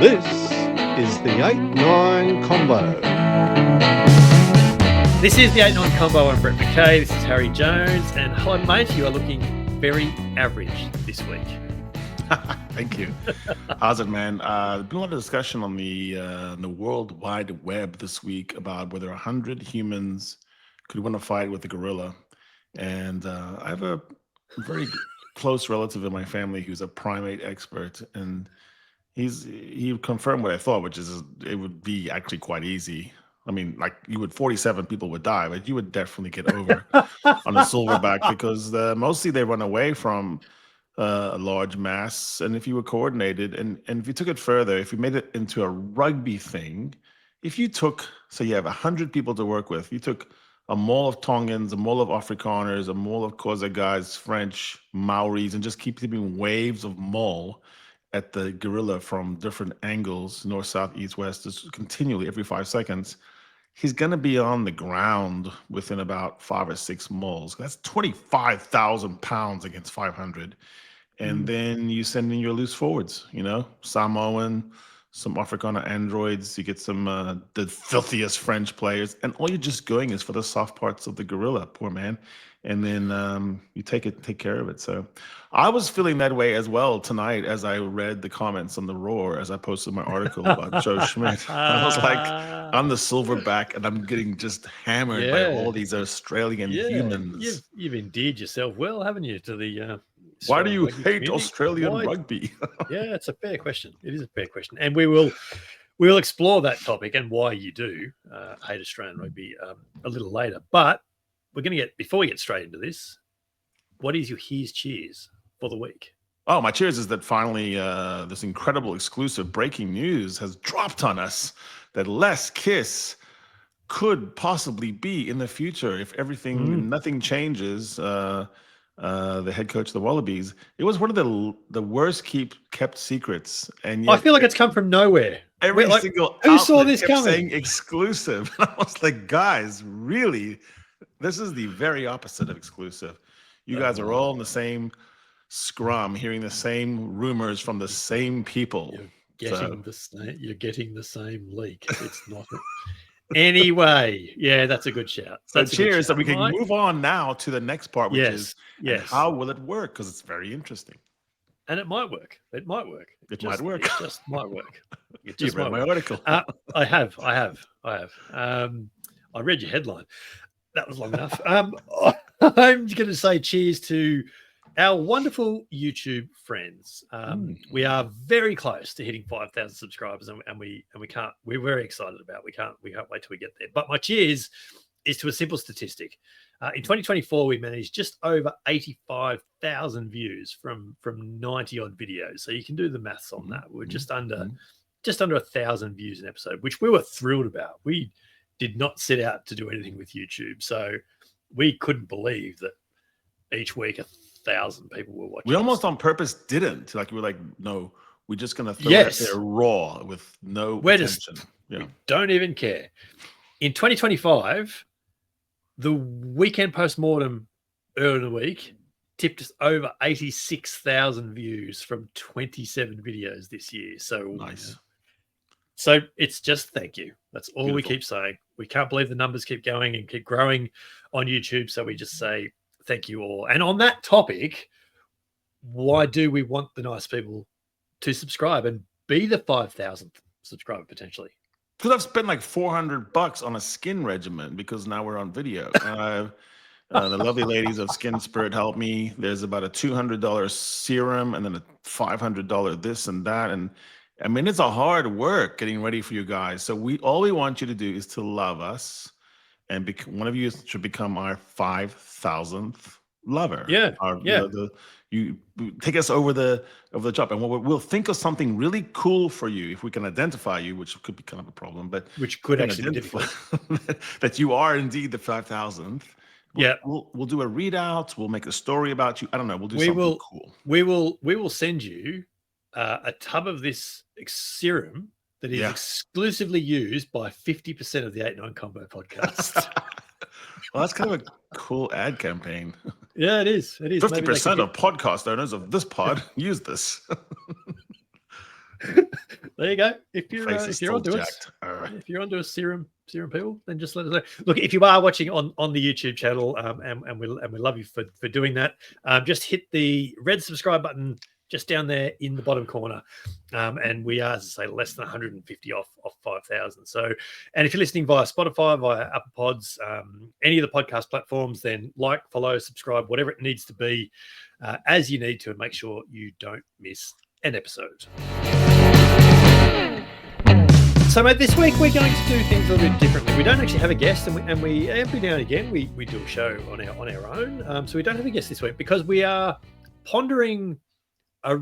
This is the 8-9 Combo. This is the 8-9 Combo. I'm Brett McKay. This is Harry Jones. And hello, mate. You are looking very average this week. Thank you. How's it, man? There's been a lot of discussion on the World Wide Web this week about whether 100 humans could win a fight with a gorilla. And I have a very close relative in my family who's a primate expert, and he confirmed what I thought, which is it would be actually quite easy. I mean, like 47 people would die, but you would definitely get over on a silverback because mostly they run away from a large mass. And if you were coordinated and if you took it further, if you made it into a rugby thing, if you took, so you have 100 people to work with, you took a mole of Tongans, a mole of Afrikaners, a mole of Xhosa guys, French, Maoris, and just keep giving waves of mole at the gorilla from different angles, north, south, east, west, just continually every 5 seconds, he's going to be on the ground within about 5 or 6 moles. That's 25,000 pounds against 500. And then you send in your loose forwards, Samoan, some Afrikaner androids, you get some the filthiest French players, and all you're just going is for the soft parts of the gorilla, poor man. And then you take care of it. So I was feeling that way as well tonight as I read the comments on the Roar as I posted my article about Joe Schmidt. I was like, I'm the silverback and I'm getting just hammered by all these Australian humans. You've endeared yourself well, haven't you, to the why do you hate Australian rugby? Yeah, it's a fair question. It is a fair question. And we'll explore that topic and why you do hate Australian rugby a little later. But before we get straight into this, what is your here's cheers for the week? Oh, my cheers is that finally this incredible exclusive breaking news has dropped on us that Les Kiss could possibly be in the future if nothing changes. The head coach of the Wallabies. It was one of the worst kept secrets, and yet I feel like it's come from nowhere. Every single who saw this coming? Saying exclusive. And I was like, guys, really? This is the very opposite of exclusive. You guys are all in the same scrum, hearing the same rumors from the same people. You're getting the same leak. It's not. Anyway, yeah, that's a good shout. So cheers, so we can move on now to the next part, which is how will it work? Because it's very interesting. And it might work. It might work. It just might work. You read my article. I have. I read your headline. That was long enough. I'm going to say cheers to our wonderful YouTube friends. We are very close to hitting 5,000 subscribers, and we can't. We're very excited about. We can't wait till we get there. But my cheers is to a simple statistic. In 2024, we managed just over 85,000 views from 90 odd videos. So you can do the maths on that. We're just under 1,000 views an episode, which we were thrilled about. We did not set out to do anything with YouTube, so we couldn't believe that each week 1,000 people were watching. We almost on purpose didn't. We were like, no, we're just going to throw it there raw with no attention. We don't even care. In 2025, the weekend postmortem earlier in the week tipped us over 86,000 views from 27 videos this year. So nice. So it's just thank you. That's all Beautiful. We keep saying. We can't believe the numbers keep going and keep growing on YouTube. So we just say thank you all. And on that topic, why do we want the nice people to subscribe and be the 5,000th subscriber potentially? Because I've spent like $400 on a skin regimen because now we're on video. And the lovely ladies of Skin Spirit help me. There's about a $200 serum and then a $500 this and that. And I mean, it's a hard work getting ready for you guys. So all we want you to do is to love us. And one of you should become our 5,000th lover. Yeah. You take us over the top, and we'll think of something really cool for you if we can identify you, which could be kind of a problem, but which could actually be difficult. That you are indeed the 5,000th. We'll do a readout. We'll make a story about you. I don't know. We'll do something cool. We will send you a tub of this serum that is exclusively used by 50% of the 8-9 Combo podcast. Well, that's kind of a cool ad campaign. Yeah, it is. 50% of podcast owners of this pod use this. There you go. If you're Face is if still you're onto jacked. if you're onto a serum people, then just let us know. Look, if you are watching on the YouTube channel, and we love you for doing that, just hit the red subscribe button just down there in the bottom corner, and we are, as I say, less than 150 off 5,000. So, and if you're listening via Spotify, via Apple Pods, any of the podcast platforms, then like, follow, subscribe, whatever it needs to be, as you need to, and make sure you don't miss an episode. So, mate, this week we're going to do things a little bit differently. We don't actually have a guest, and we every now and again we do a show on our own. So we don't have a guest this week because we are pondering a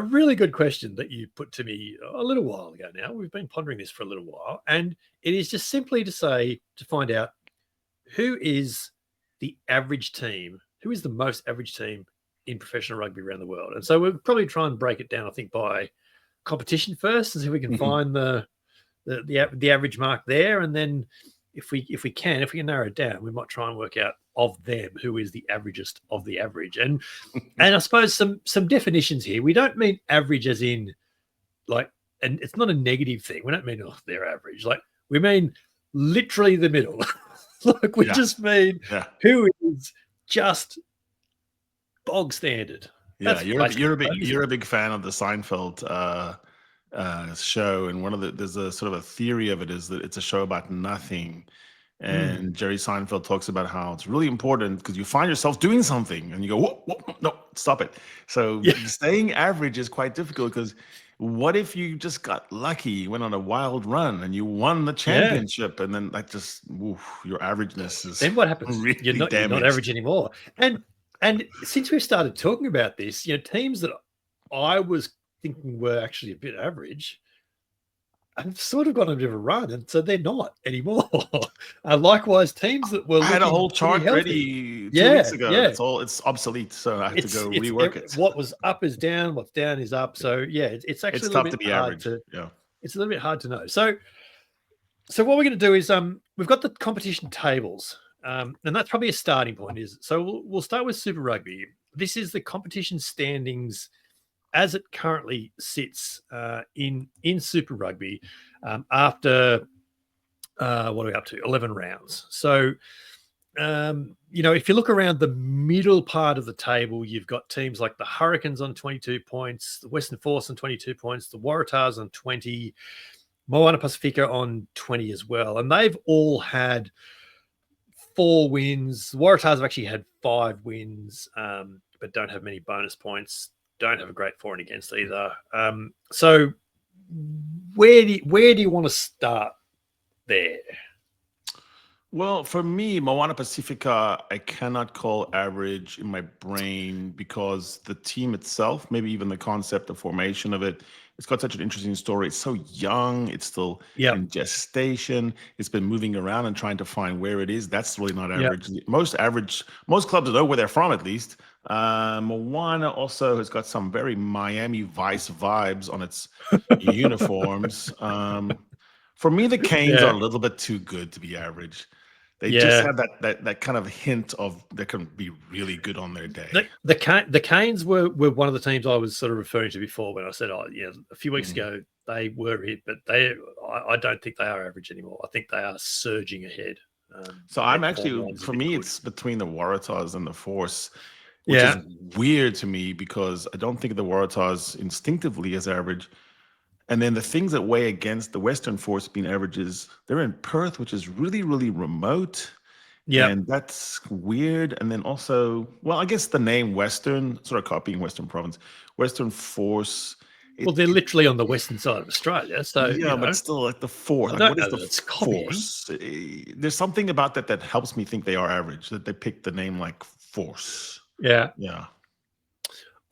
really good question that you put to me a little while ago now. We've been pondering this for a little while, and it is just simply to find out who is the average team, who is the most average team in professional rugby around the world. And so we'll probably try and break it down, I think, by competition first, and see if we can find the average mark there, and then if we can narrow it down, we might try and work out of them who is the averagest of the average. And I suppose some definitions here. We don't mean average as in like, and it's not a negative thing. We don't mean they're average. Like, we mean literally the middle. Like, we just mean who is just bog standard. Yeah, you're a big fan of the Seinfeld show, and there's a sort of a theory of it is that it's a show about nothing. And Jerry Seinfeld talks about how it's really important because you find yourself doing something and you go, whoa, no, stop it. So staying average is quite difficult, because what if you just got lucky, you went on a wild run and you won the championship, and then that just, your averageness is then what happens? Really you're not average anymore. And since we've started talking about this, teams that I was thinking were actually a bit average, I've sort of got a bit of a run, and so they're not anymore. Likewise, teams that were I had a whole chart ready 2 weeks ago. It's obsolete, so I have to go rework it. What was up is down, what's down is up. So it's actually tough to be average. It's a little bit hard to know. So what we're going to do is we've got the competition tables, and that's probably a starting point. So we'll start with Super Rugby. This is the competition standings as it currently sits in Super Rugby after what are we up to? 11 rounds. So, if you look around the middle part of the table, you've got teams like the Hurricanes on 22 points, the Western Force on 22 points, the Waratahs on 20, Moana Pacifica on 20 as well. And they've all had 4 wins. The Waratahs have actually had 5 wins, but don't have many bonus points. Don't have a great for and against either. So where do you want to start there? Well, for me, Moana Pacifica, I cannot call average in my brain, because the team itself, maybe even the concept, the formation of it, it's got such an interesting story. It's so young. It's still in gestation. It's been moving around and trying to find where it is. That's really not average. Most clubs know where they're from, at least. Moana also has got some very Miami Vice vibes on its uniforms. For me, the Canes are a little bit too good to be average. They just have that kind of hint of they can be really good on their day. The Canes were one of the teams I was sort of referring to before when I said, a few weeks ago they were it, but I don't think they are average anymore. I think they are surging ahead. So I'm actually, for me, it's between the Waratahs and the Force, which is weird to me, because I don't think of the Waratahs instinctively as average. And then the things that weigh against the Western Force being averages, they're in Perth, which is really, really remote. Yeah. And that's weird. And then also, well, I guess the name Western, sort of copying Western Province, Western Force. They're literally on the western side of Australia. So but still like the Force. Like, what is the Force? There's something about that helps me think they are average, that they picked the name like Force. Yeah. Yeah.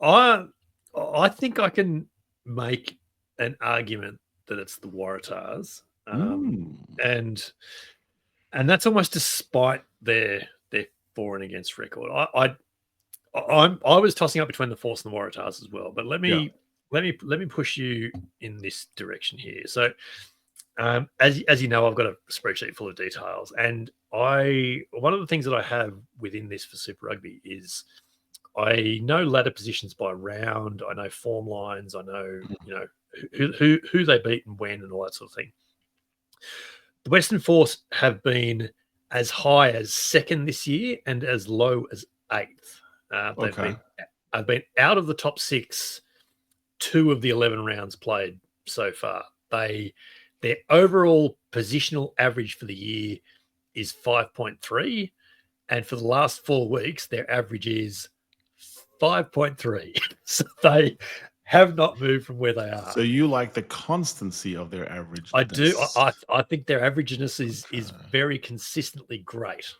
I think I can make an argument that it's the Waratahs, and that's almost despite their for and against record. I was tossing up between the Force and the Waratahs as well, but let me push you in this direction here. So, as you know, I've got a spreadsheet full of details, and one of the things that I have within this for Super Rugby is I know ladder positions by round. I know form lines. I know who they beat and when and all that sort of thing. The Western Force have been as high as second this year and as low as eighth. They've been out of the top 6, 2 of the 11 rounds played so far. Their overall positional average for the year is 5.3, and for the last 4 weeks, their average is 5.3. So they have not moved from where they are. So you like the constancy of their average? I do. I think their averageness is very consistently great,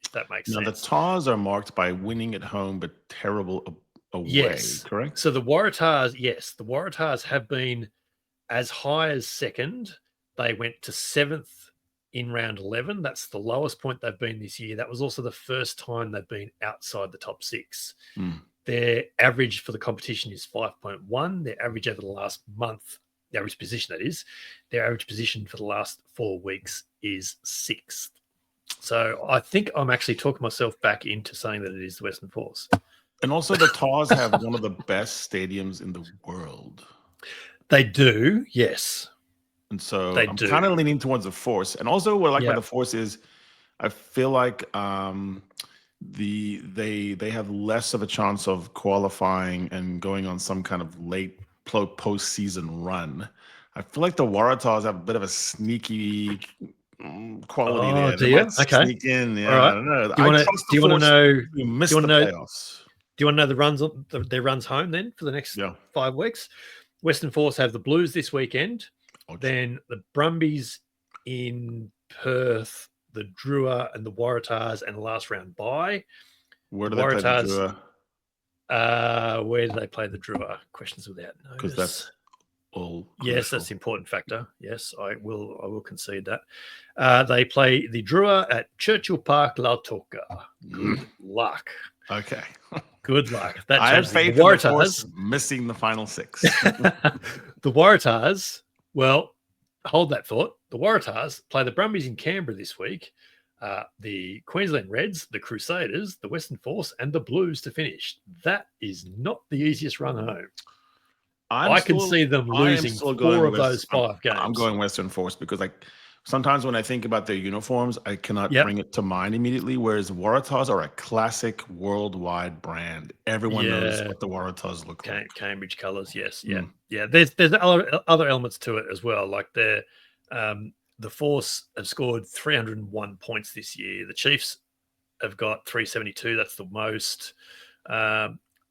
if that makes sense. Now, the Tars are marked by winning at home but terrible away, yes. Correct? So the Waratahs have been as high as second. They went to 7th in round 11. That's the lowest point they've been this year. That was also the first time they've been outside the top 6. Their average for the competition is 5.1. Their average over the last month, the average position that is, their average position for the last 4 weeks is 6th. So I think I'm actually talking myself back into saying that it is the Western Force. And also the Tars have one of the best stadiums in the world. They do, yes. And so I'm kind of leaning towards the Force. And also what I like about the Force is I feel like they have less of a chance of qualifying and going on some kind of late postseason run. I feel like the Waratahs have a bit of a sneaky quality there. Do you? Okay. Sneak in. Yeah, all right. I don't know. Do you want to know? You missed the playoffs. Do you want to know their runs home then for the next 5 weeks? Western Force have the Blues this weekend, then the Brumbies in Perth, the Drua and the Waratahs, and the last round bye. Where do they play the Drua? Where do they play the Drua? Questions without notice. Because that's all crucial. Yes, that's the important factor. Yes, I will concede that. They play the Drua at Churchill Park, Lautoka. Good luck. Okay. Good luck. I had faith in the Force missing the final 6. The Waratahs, well, hold that thought. The Waratahs play the Brumbies in Canberra this week, the Queensland Reds, the Crusaders, the Western Force, and the Blues to finish. That is not the easiest run home. I can see them losing 4 of those 5 games. I'm going Western Force because sometimes when I think about their uniforms, I cannot bring it to mind immediately, whereas Waratahs are a classic worldwide brand. Everyone knows what the Waratahs look like. Cambridge colours, yes. Yeah. There's other elements to it as well, like the Force have scored 301 points this year. The Chiefs have got 372. That's the most.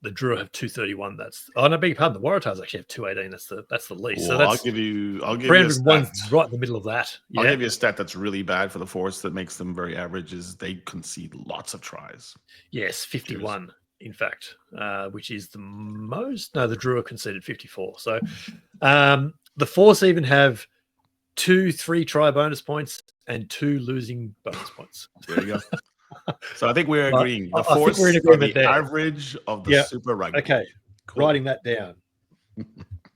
The Drua have 231. I beg your pardon. The Waratahs actually have 218. That's the least. Well, so I'll give you 301 right in the middle of that. Yeah. I'll give you a stat that's really bad for the Force that makes them very average is they concede lots of tries. Yes, 51 in fact, which is the most. No, the Drua conceded 54. So the Force even have 2 3-try bonus points and 2 losing bonus points. There you go. So I think we're agreeing. The Force we're in agreement the average of the Super Rugby. Okay, cool. Writing that down.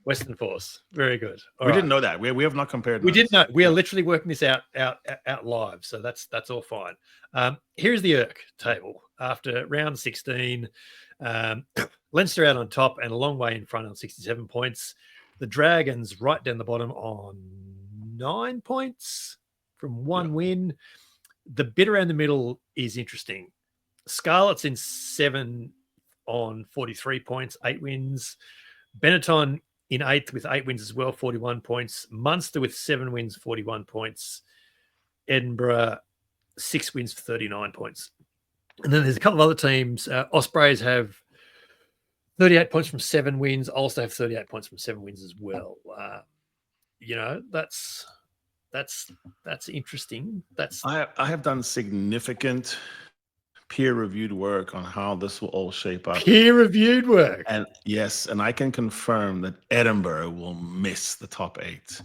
Western Force, very good. We didn't know that. We have not compared. We didn't know. We are literally working this out live, so that's all fine. Here's the ERC table after round 16. Leinster out on top and a long way in front on 67 points. The Dragons right down the bottom on 9 points from 1 win. The bit around the middle is interesting. Scarlet's in 7 on 43 points, 8 wins. Benetton in 8th with 8 wins as well, 41 points. Munster with 7 wins, 41 points. Edinburgh, 6 wins for 39 points. And then there's a couple of other teams. Ospreys have 38 points from 7 wins. Ulster have 38 points from 7 wins as well. That's interesting. I have done significant peer-reviewed work on how this will all shape up. Peer-reviewed work, and yes, and I can confirm that Edinburgh will miss the top 8.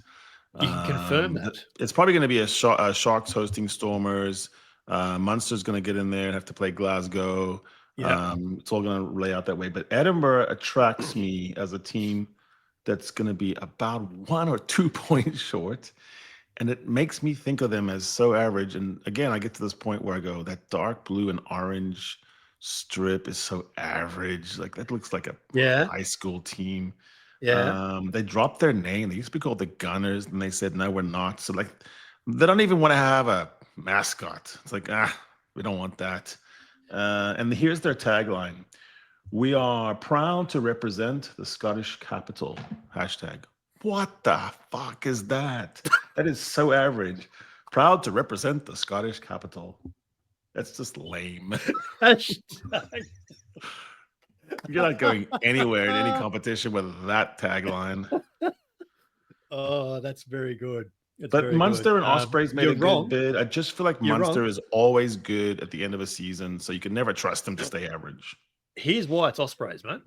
You can confirm that. It's probably going to be a Sharks hosting Stormers. Munster's going to get in there and have to play Glasgow. Yeah. It's all going to lay out that way. But Edinburgh attracts me as a team that's going to be about 1 or 2 points short. And it makes me think of them as so average. And again, I get to this point where I go, that dark blue and orange strip is so average. Like that looks like a high school team. Yeah. They dropped their name. They used to be called the Gunners, and they said, no, we're not. So, like, they don't even want to have a mascot. It's like, we don't want that. And here's their tagline. We are proud to represent the Scottish capital. Hashtag. What the fuck is that? That is so average. Proud to represent the Scottish capital. That's just lame. Hashtag. You're not going anywhere in any competition with that tagline. Oh, that's very good. That's But very Munster good. and Ospreys made you're a wrong. good bid. I just feel like You're Munster wrong. is always good at the end of a season, so you can never trust them to stay average. Here's why it's Ospreys, mate.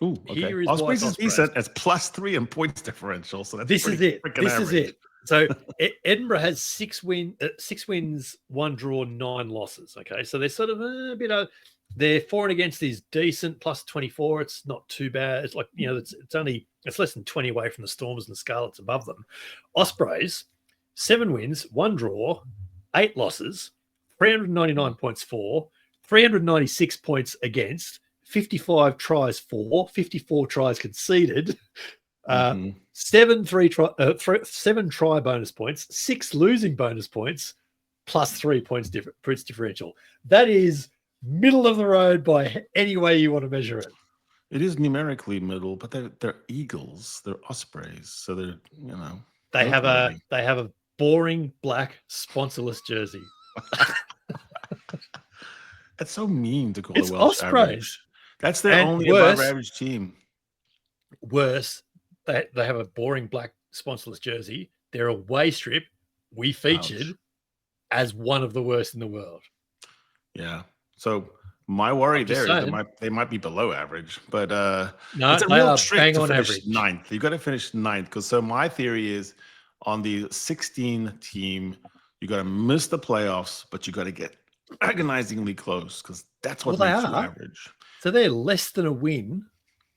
Ooh, okay. Here is why Ospreys it's is decent. It's +3 in points differential. So that's This is pretty it. freaking This average. is it. So Edinburgh has 6 wins, 1 draw, 9 losses. Okay, so they're sort of a bit of their for and against is decent, +24. It's not too bad. It's like, it's less than 20 away from the Stormers and the Scarlets above them. Ospreys, 7 wins, 1 draw, 8 losses, 399 points for, 396 points against, 55 tries for, 54 tries conceded. 7 try bonus points, 6 losing bonus points, +3 points differential. That is middle of the road by any way you want to measure it. It is numerically middle, but they're Eagles. They're Ospreys, so they're They have a boring black sponsorless jersey. That's so mean to call It's the Welsh Ospreys. average. That's their And only worse- above average team. Worse, they have a boring black sponsorless jersey. Their away strip we featured as one of the worst in the world. Yeah. So my worry I'm just there is saying. they might be below average, but No, it's a they real are trick bang to on finish average. ninth. You got to finish ninth because so my theory is on the 16 team, you got to miss the playoffs, but you got to get agonizingly close because that's what Well, they makes you are. average. So they're less than a win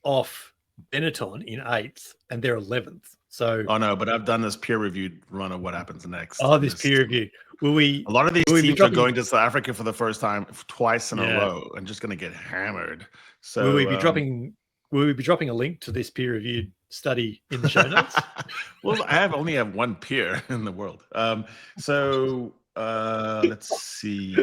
off Benetton in 8th, and they're 11th. So Oh no, but I've done this peer-reviewed run of what happens next. this peer review. Will we? A lot of these will we be teams dropping- are going to South Africa for the first time twice in a Yeah. row and just going to get hammered. So Will we be dropping? Will we be dropping a link to this peer reviewed study in the show notes? Well, I only have one peer in the world. Let's see.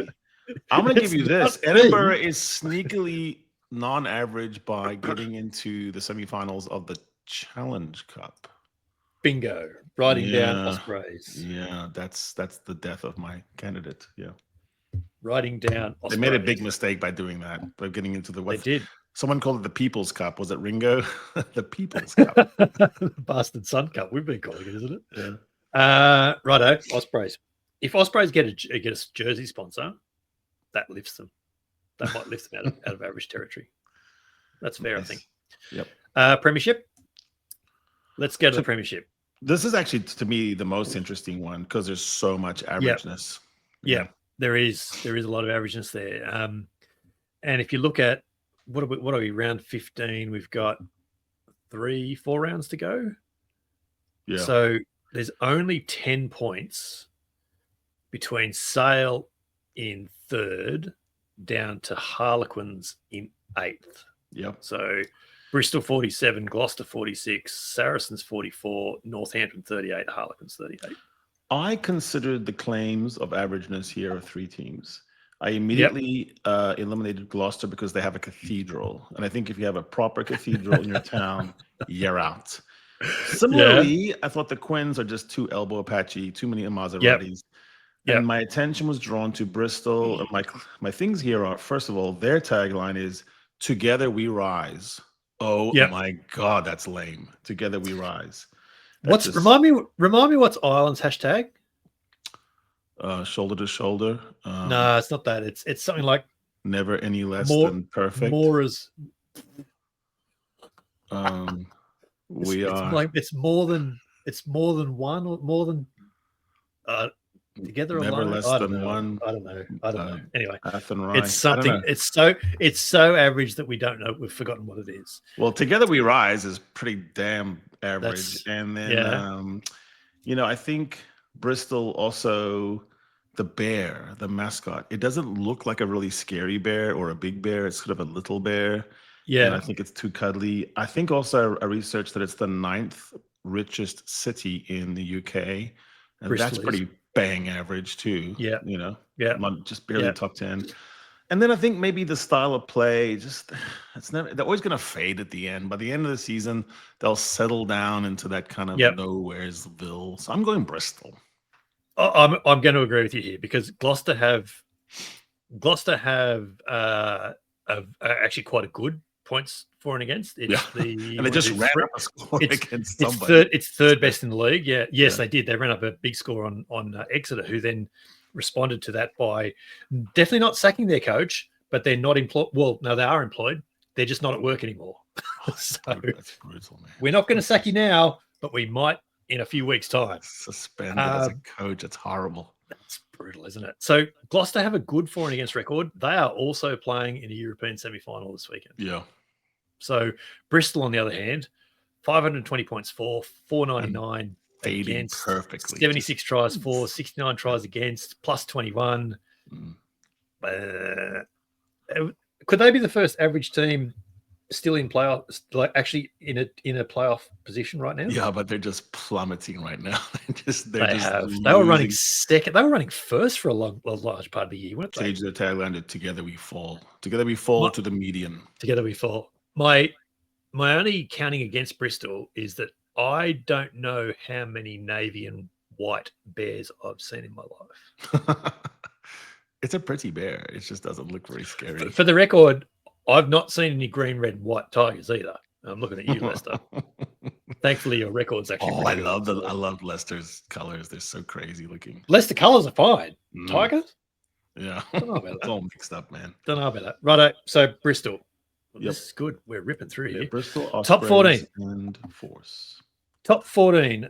I'm going to give you this. It's not me. Edinburgh is sneakily non-average by getting into the semifinals of the Challenge Cup. Bingo! Writing down Yeah. Ospreys. Yeah, that's the death of my candidate. Yeah, Writing down. they made a Ospreys. big mistake by doing that, by getting into the They did. Someone called it the People's Cup. Was it Ringo? The People's Cup. Bastard Sun Cup. We've been calling it, isn't it? Yeah. Righto. Ospreys. If Ospreys get a jersey sponsor, that lifts them. That might lift them out of average territory. That's fair, Nice. I think. Yep. Premiership. Let's go to the Premiership. This is actually, to me, the most interesting one because there's so much averageness. Yeah, there is a lot of averageness there. And if you look at what are we round 15? We've got 3-4 rounds to go. Yeah. So there's only 10 points between Sale in 3rd down to Harlequins in 8th. Yep. So Bristol 47, Gloucester 46, Saracens 44, Northampton 38, Harlequins 38. I considered the claims of averageness here of 3 teams. I immediately eliminated Gloucester because they have a cathedral. And I think if you have a proper cathedral in your town, you're out. Similarly, I thought the Quins are just too elbow Apache, too many Maseratis. Yep. And my attention was drawn to Bristol. And my things here are, first of all, their tagline is "Together we rise." Oh my God, that's lame. Together we rise. Remind me what's Ireland's hashtag? Shoulder to shoulder. No, it's not that. It's something like never any less than perfect. More is we are like it's more than one or more than together never alone. less I don't than know. one. I don't know. Anyway, it's something. It's so average that we don't know. We've forgotten what it is. Well, Together We Rise is pretty damn average. And then I think Bristol also, the bear, the mascot, it doesn't look like a really scary bear or a big bear. It's sort of a little bear. And I think it's too cuddly. I think also I researched that it's the 9th richest city in the UK. And Bristol that's is. pretty bang average too. Yeah. You know, Yeah. just barely Yeah. top 10. And then I think maybe the style of play, they're always going to fade at the end. By the end of the season, they'll settle down into that kind of nowheresville. So I'm going Bristol. I'm going to agree with you here because Gloucester have actually quite a good points for and against. It's and they just ran up a score against somebody. It's third best in the league. Yeah. Yes, they did. They ran up a big score on Exeter, who then responded to that by definitely not sacking their coach, but they're not employed. Well, no, they are employed. They're just not at work anymore. So that's brutal, man. We're not going to sack you now, but we might in a few weeks' time. Suspended as a coach. It's horrible. That's brutal, isn't it? So Gloucester have a good for and against record. They are also playing in a European semi-final this weekend. Yeah. So Bristol, on the other hand, 520 points for, 499 against, perfectly. 76 tries for, 69 tries against, plus 21. Could they be the first average team still in playoff, like actually in a playoff position right now? Yeah, but they're just plummeting right now. They were running second. They were running first for a large part of the year, weren't they? Change their tagline to "Together we fall." Together we fall to the median. Together we fall. My only counting against Bristol is that I don't know how many navy and white bears I've seen in my life. It's a pretty bear. It just doesn't look very scary. For the record, I've not seen any green, red, and white tigers either. I'm looking at you, Lester. Thankfully, your record's actually. I love Leicester's colors. They're so crazy looking. Leicester colors are fine. Tigers? Yeah. Don't know about that. It's all mixed up, man. Don't know about that. Righto. So Bristol. This is good. We're ripping through here. Bristol, Ospreys, top 14 and Force. Top 14.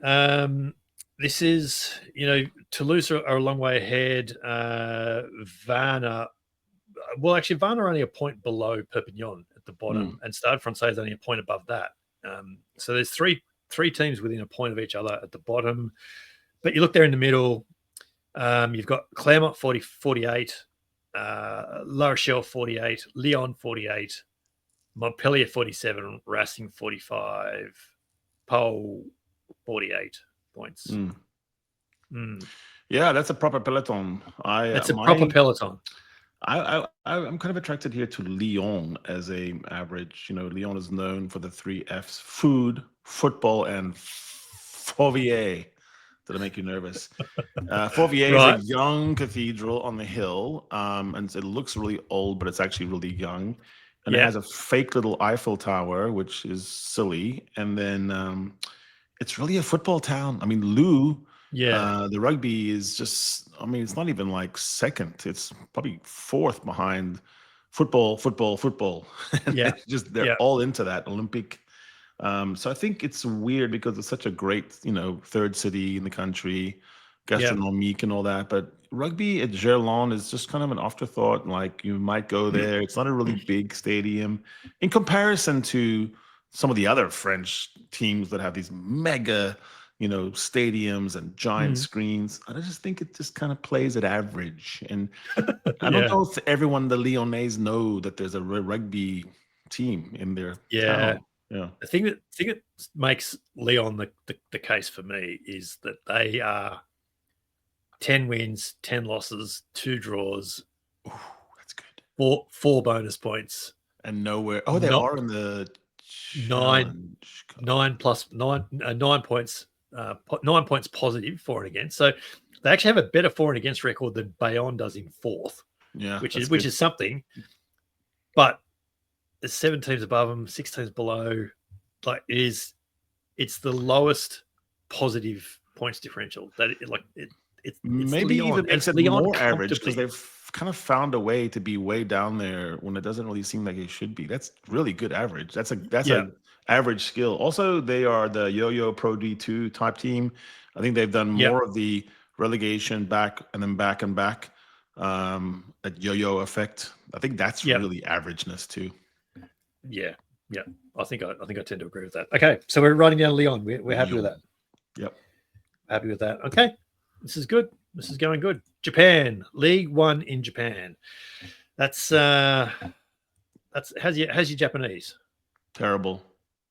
This is, Toulouse are a long way ahead. Varna are only a point below Perpignan at the bottom, and Stade Francais is only a point above that. So there's three teams within a point of each other at the bottom. But you look there in the middle, you've got Clermont 48, La Rochelle 48, Lyon 48, Montpellier 47, Racing 45, Pau 48 points. Yeah, that's a proper peloton. Proper peloton. I'm kind of attracted here to Lyon as a average. Lyon is known for the 3 Fs: food, football, and Fourvière. Did I make you nervous? Fourvière is a young cathedral on the hill, and it looks really old, but it's actually really young. And it has a fake little Eiffel Tower, which is silly. And then it's really a football town. I mean, Lou. Yeah, the rugby is just, it's not even like second. It's probably fourth behind football. Yeah. They're all into that Olympic. So I think it's weird because it's such a great, third city in the country, gastronomique and all that. But rugby at Gerland is just kind of an afterthought. Like, you might go there. It's not a really big stadium in comparison to some of the other French teams that have these mega stadiums and giant screens. I just think it just kind of plays at average. And I don't know if everyone, the Lyonnais, know that there's a rugby team in their town. Yeah. The thing that makes Lyon the case for me is that they are 10 wins, 10 losses, 2 draws. Ooh, that's good. 4 bonus points. And nowhere. Oh, they are in the 9 points. 9 points positive for and against. So they actually have a better for and against record than Bayonne does in 4th. Yeah, which is something. But there's 7 teams above them, 6 teams below. Like, it's the lowest positive points differential. It's maybe Lyon. even makes it more average because they've kind of found a way to be way down there when it doesn't really seem like it should be. That's really good average. That's a average skill. Also, they are the Yo-Yo Pro D2 type team. I think they've done more of the relegation back and then back and back at Yo-Yo effect. I think that's really averageness too. Yeah. I think I tend to agree with that. Okay, so we're writing down Lyon. We're happy with that. Yep. Happy with that. Okay, this is good. This is going good. Japan, League One in Japan. That's how's your Japanese? Terrible.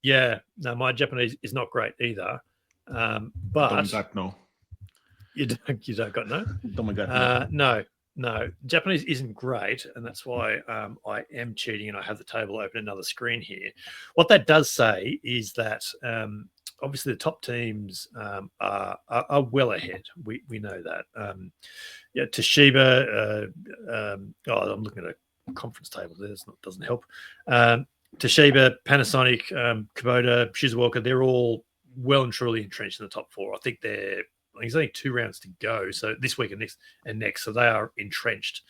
Yeah, no, my Japanese is not great either. But don't got no. You don't got no. Don't got no. Japanese isn't great, and that's why I am cheating, and I have the table open another screen here. What that does say is that obviously the top teams are well ahead. We know that. Toshiba. I'm looking at a conference table. Doesn't help. Toshiba, Panasonic, Kubota, Shizuoka, they're all well and truly entrenched in the top four. I think there's only 2 rounds to go. So this week and next. So they are entrenched.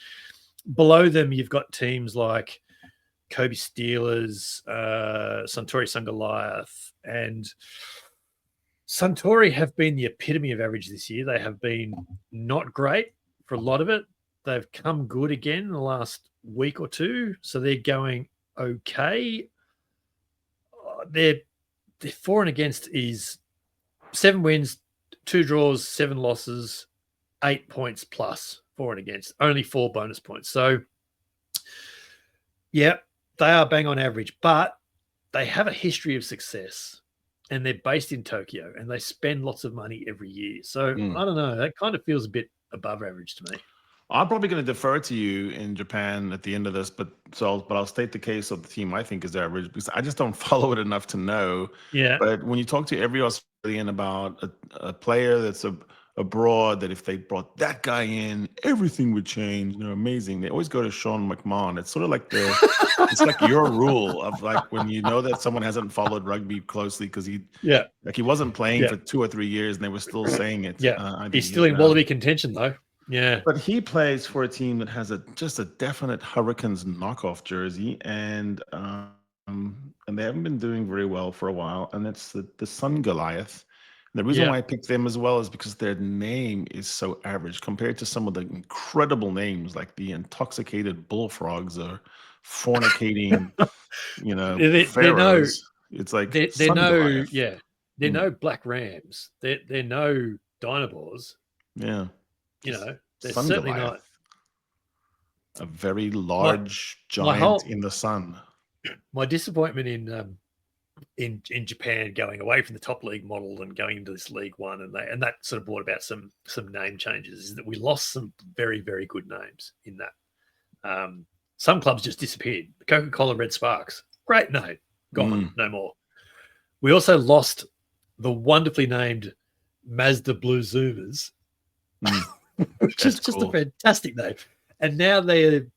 Below them, you've got teams like Kobe Steelers, Suntory Sungoliath, and Suntory have been the epitome of average this year. They have been not great for a lot of it. They've come good again in the last week or two. So they're going okay. Their for and against is 7 wins, 2 draws, 7 losses, 8 points plus for and against, only 4 bonus points. So, yeah, they are bang on average, but they have a history of success and they're based in Tokyo and they spend lots of money every year. So, I don't know. That kind of feels a bit above average to me. I'm probably going to defer to you in Japan at the end of this, but I'll state the case of the team I think is average because I just don't follow it enough to know. Yeah. But when you talk to every Australian about a player that's abroad, that if they brought that guy in, everything would change. Amazing. They always go to Sean McMahon. It's sort of like it's like your rule of like when you know that someone hasn't followed rugby closely because he wasn't playing for 2 or 3 years and they were still saying it. Yeah. He's still in Wallaby contention though. Yeah, but he plays for a team that has just a definite Hurricanes knockoff jersey, and they haven't been doing very well for a while. And it's the Sun Goliath. And the reason why I picked them as well is because their name is so average compared to some of the incredible names like the Intoxicated Bullfrogs or Fornicating, Pharaohs. It's like they're no Black Rams. They're no Dynabors. Yeah. They're Sun certainly Goliath. not a very large giant in the sun. My disappointment in Japan going away from the top league model and going into this League One, and that sort of brought about some name changes, is that we lost some very, very good names in that. Some clubs just disappeared. Coca-Cola Red Sparks, great name, gone, no more. We also lost the wonderfully named Mazda Blue Zoomers. Which is just a fantastic name. And now they're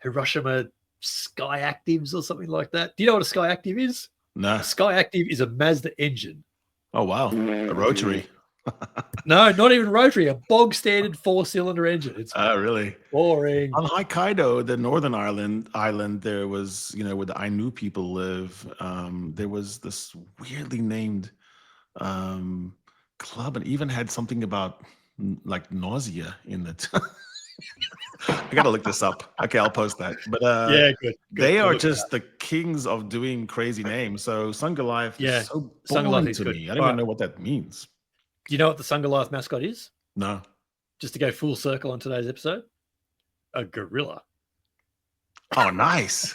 Hiroshima Sky Actives or something like that. Do you know what a Sky Active is? No. A Sky Active is a Mazda engine. Oh, wow. A rotary. No, not even rotary. A bog standard 4-cylinder engine. It's really boring. On Hokkaido, the northern island, there was, where the Ainu people live, there was this weirdly named club and even had something about like nausea in it. I gotta look this up. Okay, I'll post that. But good. They are just the kings of doing crazy names. So Sun Goliath is so boring to me. I don't even know what that means. Do you know what the Sun Goliath mascot is? No. Just to go full circle on today's episode, a gorilla. Oh, nice.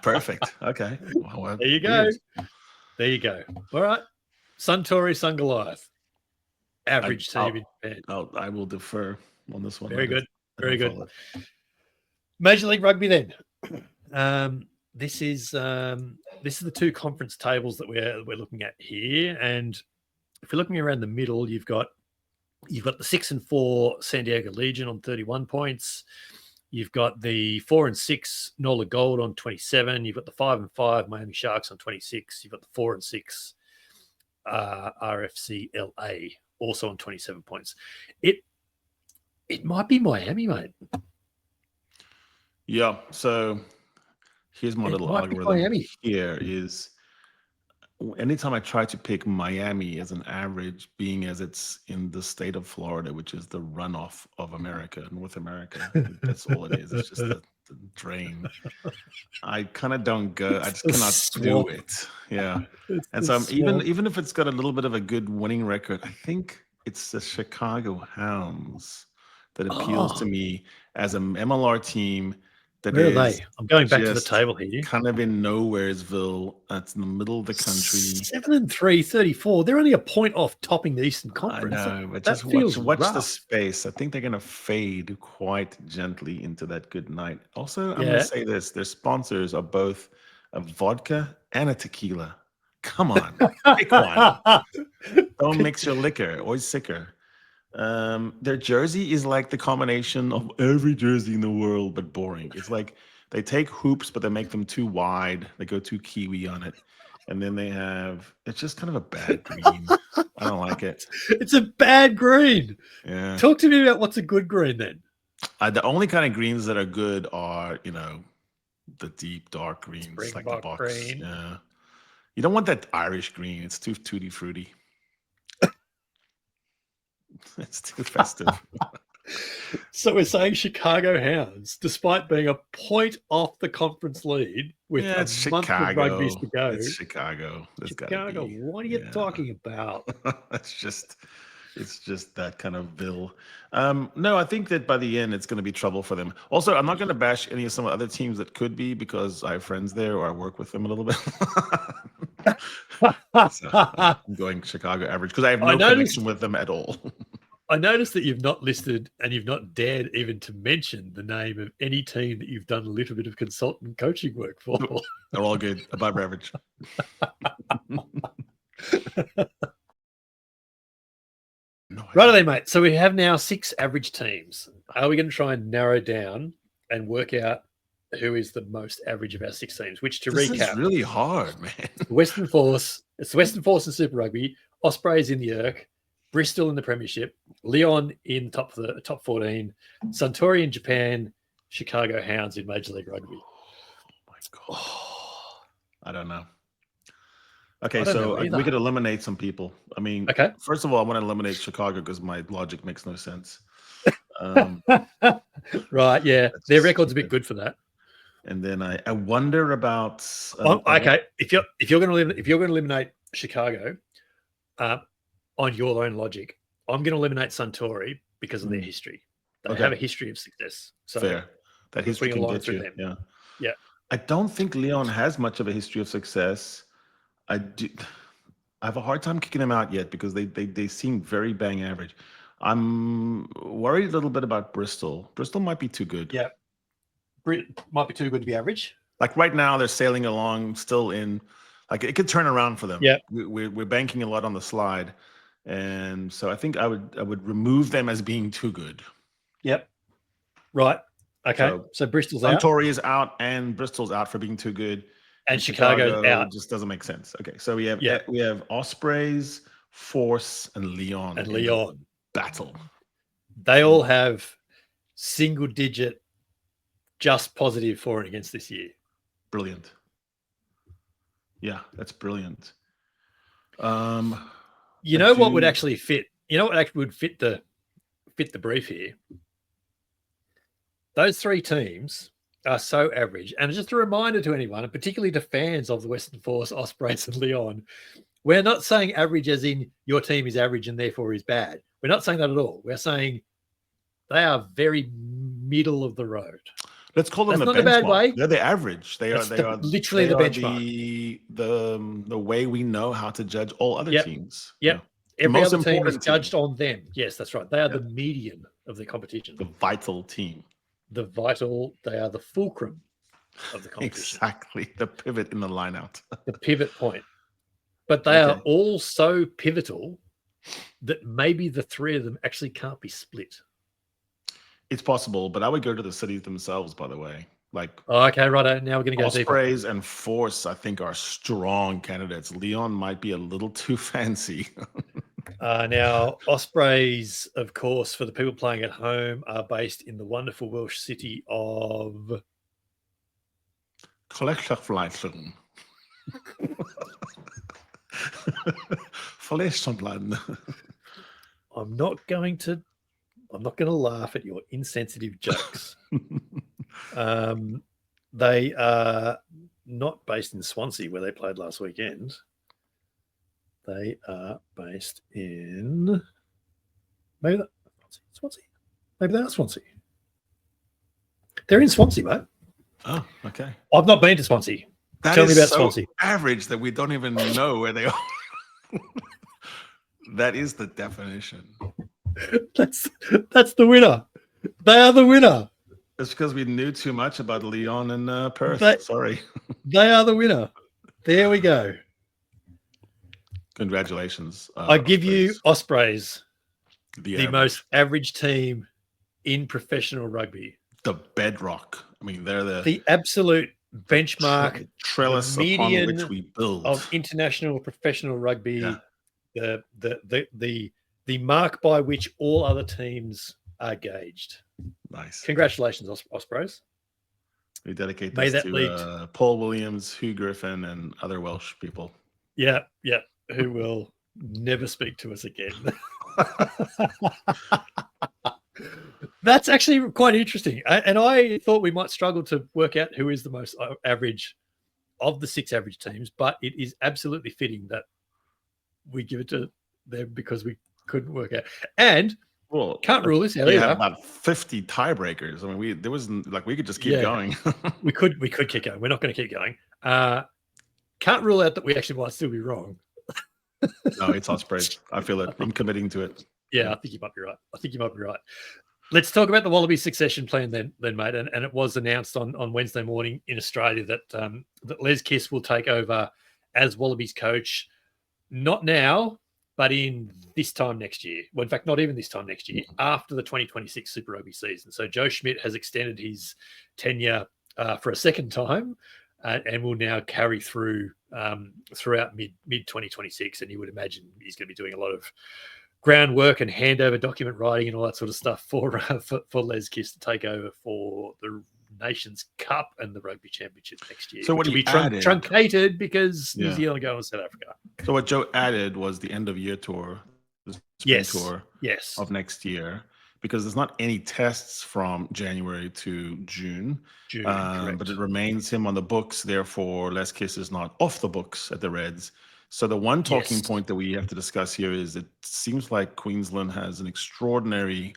Perfect. Okay. Well, there you go. There you go. All right. Suntory, Sun Goliath. Average team in Japan. I will defer on this one. Very good. Very good. Major League Rugby then. This is the 2 conference tables that we're looking at here. And if you're looking around the middle, you've got the 6-4 San Diego Legion on 31 points. You've got the 4-6 Nola Gold on 27. You've got the 5-5 Miami Sharks on 26. You've got the 4-6 RFC LA also on 27 points. It might be Miami, mate. Yeah. So here's my little algorithm. Here is anytime I try to pick Miami as an average, being as it's in the state of Florida, which is the runoff of America, North America. That's all it is. It's just the drain. I kind of don't go. I just cannot do it. Yeah. And so even if it's got a little bit of a good winning record, I think it's the Chicago Hounds that appeals to me as an MLR team Where are they? I'm going back to the table here. Kind of in Nowheresville. That's in the middle of the country. 7-3, 34. They're only a point off topping the Eastern Conference. I know, but just watch the space. I think they're going to fade quite gently into that good night. Also, I'm going to say this. Their sponsors are both a vodka and a tequila. Come on, pick one. Don't mix your liquor. Always sicker. Their jersey is like the combination of every jersey in the world, but boring. It's like they take hoops, but they make them too wide. They go too Kiwi on it. And then it's just kind of a bad green. I don't like it. It's a bad green. Yeah. Talk to me about what's a good green then. The only kind of greens that are good are, the deep dark greens, like the box. Green. Yeah. You don't want that Irish green. It's too tutti frutti. It's too festive. So we're saying Chicago Hounds, despite being a point off the conference lead with a month of rugby to go. It's Chicago. Chicago, what are you talking about? It's just that kind of bill. No, I think that by the end it's going to be trouble for them. Also, I'm not going to bash any of some other teams that could be because I have friends there or I work with them a little bit. So I'm going Chicago average because I have no connection with them at all. I noticed that you've not listed and you've not dared even to mention the name of any team that you've done a little bit of consultant coaching work for. They're all good, above average. Right, mate. So we have now 6 average teams. Are we going to try and narrow down and work out who is the most average of our 6 teams? Which, to recap, is really hard, man. Western Force. It's the Western Force in Super Rugby. Ospreys in the ERC. Bristol in the Premiership. Leon in top 14. Suntory in Japan. Chicago Hounds in Major League Rugby. Oh my God. I don't know. Okay, so we could eliminate some people. I mean, first of all, I want to eliminate Chicago because my logic makes no sense. Right, yeah. Their record's a bit good for that. And then I wonder about if you're going to eliminate Chicago on your own logic, I'm going to eliminate Suntory because of their history. They have a history of success. So fair. That history can get you. Them. Yeah. I don't think Leon has much of a history of success. I have a hard time kicking them out yet because they seem very bang average. I'm worried a little bit about Bristol. Bristol might be too good. Yeah. Might be too good to be average. Like right now, they're sailing along still in, like it could turn around for them. Yeah. We're banking a lot on the slide. And so I think I would remove them as being too good. Yep. Right. Okay. So Bristol's out. Suntory is out and Bristol's out for being too good. And Chicago's out. Just doesn't make sense. Okay. So we have Ospreys, Force, and Leon. Battle. They all have single digit just positive for and against this year. Brilliant. Yeah, that's brilliant. What would actually fit? You know what actually would fit the brief here? Those 3 teams are so average. And just a reminder to anyone, and particularly to fans of the Western Force, Ospreys, and Leon, we're not saying average as in your team is average and therefore is bad. We're not saying that at all. We're saying they are very middle of the road. Let's call them the benchmark. Bad way. They're the average. They are literally the benchmark. The way we know how to judge all other teams. Yep. Every other team is judged on them. Yes, that's right. They are the median of the competition. The vital team. They are the fulcrum of the competition. Exactly. The pivot in the line out. The pivot point. But they are all so pivotal that maybe the 3 of them actually can't be split. It's possible, but I would go to the cities themselves, by the way. Okay, righto. Now we're going to go deeper. Ospreys and Force, I think, are strong candidates. Leon might be a little too fancy. Now, Ospreys, of course, for the people playing at home, are based in the wonderful Welsh city of... Fleischerfleischen. I'm not going to laugh at your insensitive jokes. They are not based in Swansea, where they played last weekend. They are based in maybe Swansea. Maybe they're Swansea. They're in Swansea, mate. Oh, okay. I've not been to Swansea. Tell me about Swansea. Average that we don't even know where they are. That is the definition. That's the winner. They are the winner. It's because we knew too much about Lyon and Perth. Sorry. They are the winner. There we go. Congratulations. I give you Ospreys, the most average team in professional rugby. The bedrock. I mean, they're the absolute benchmark, trellis upon which we build of international professional rugby. Yeah. The mark by which all other teams are gauged. Nice. Congratulations, Ospreys. We dedicate this to Paul Williams, Hugh Griffin, and other Welsh people. Yeah, who will never speak to us again. That's actually quite interesting. And I thought we might struggle to work out who is the most average of the 6 average teams, but it is absolutely fitting that we give it to them because we couldn't work out. And can't rule this out. We had about 50 tiebreakers. I mean, we could just keep going. we could keep going. We're not going to keep going. Can't rule out that we actually might still be wrong. No, it's Ospreys. I feel it. I'm committing to it. Yeah, I think you might be right. Let's talk about the Wallabies succession plan then mate. And it was announced on Wednesday morning in Australia that Les Kiss will take over as Wallabies coach, not now, but in this time next year. Well, in fact, not even this time next year, after the 2026 Super Rugby season. So Joe Schmidt has extended his tenure for a second time and will now carry through throughout mid 2026. And you would imagine he's going to be doing a lot of groundwork and handover document writing and all that sort of stuff for Les Kiss to take over for the Nations Cup and the Rugby Championship next year. So what he added, truncated because New Zealand go in South Africa. So what Joe added was the end of year tour, the spring tour of next year, because there's not any tests from January to June, but it remains him on the books. Therefore, Les Kiss is not off the books at the Reds. So the one talking point that we have to discuss here is it seems like Queensland has an extraordinary,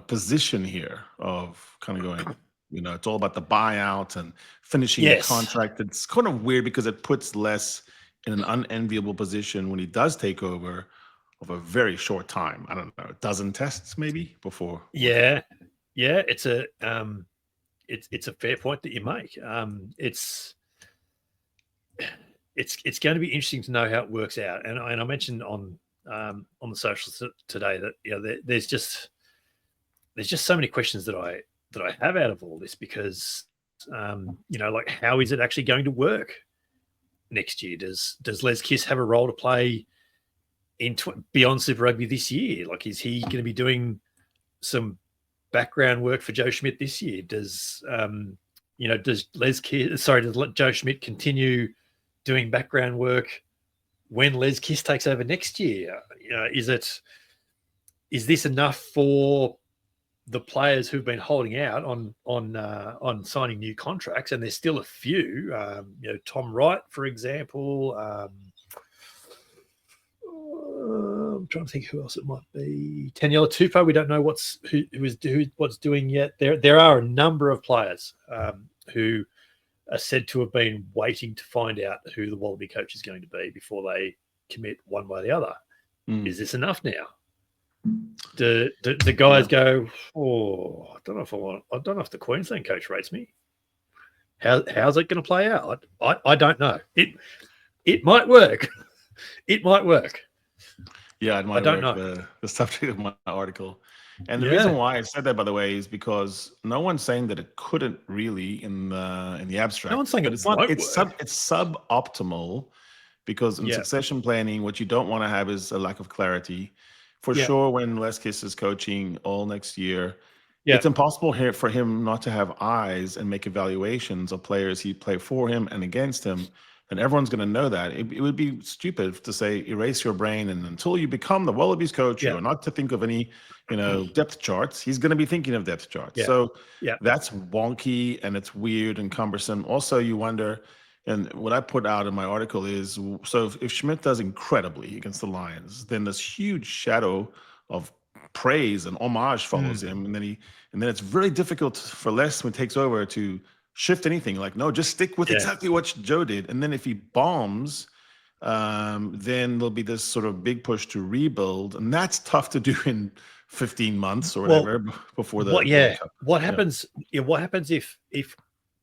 position here of kind of going, it's all about the buyout and finishing the contract. It's kind of weird because it puts Les in an unenviable position when he does take over of a very short time. I don't know, a dozen tests maybe before. Yeah. It's a fair point that you make. It's going to be interesting to know how it works out. And I mentioned on the socials today that there's just so many questions that I have out of all this because like how is it actually going to work next year? Does Les Kiss have a role to play in beyond Super Rugby this year? Like, is he going to be doing some background work for Joe Schmidt this year? Does Joe Schmidt continue doing background work when Les Kiss takes over next year? Is this enough for the players who've been holding out on signing new contracts? And there's still a few. Tom Wright, for example. I'm trying to think who else it might be. Taniela Tupou, we don't know what's doing yet. There are a number of players who are said to have been waiting to find out who the Wallaby coach is going to be before they commit one way or the other. Is this enough now? Do the guys go, I don't know if the Queensland coach rates me. How's it going to play out? I don't know. It might work. It might work. Yeah, it might I don't work. know. The subject of my article. And the reason why I said that, by the way, is because no one's saying that it couldn't really in the abstract. No one's saying it's suboptimal because in succession planning, what you don't want to have is a lack of clarity. For sure, when Les Kiss is coaching all next year, it's impossible for him not to have eyes and make evaluations of players he played for him and against him. And everyone's going to know that. It would be stupid to say, erase your brain, and until you become the Wallabies coach, you're not to think of any, depth charts. He's going to be thinking of depth charts. Yeah. So that's wonky and it's weird and cumbersome. Also, you wonder, and what I put out in my article is, so if Schmidt does incredibly against the Lions, then this huge shadow of praise and homage follows him, and then it's very difficult for Les when he takes over to shift anything. Like, no, just stick with exactly what Joe did. And then if he bombs, then there'll be this sort of big push to rebuild. And that's tough to do in 15 months or whatever before the World Cup. What happens if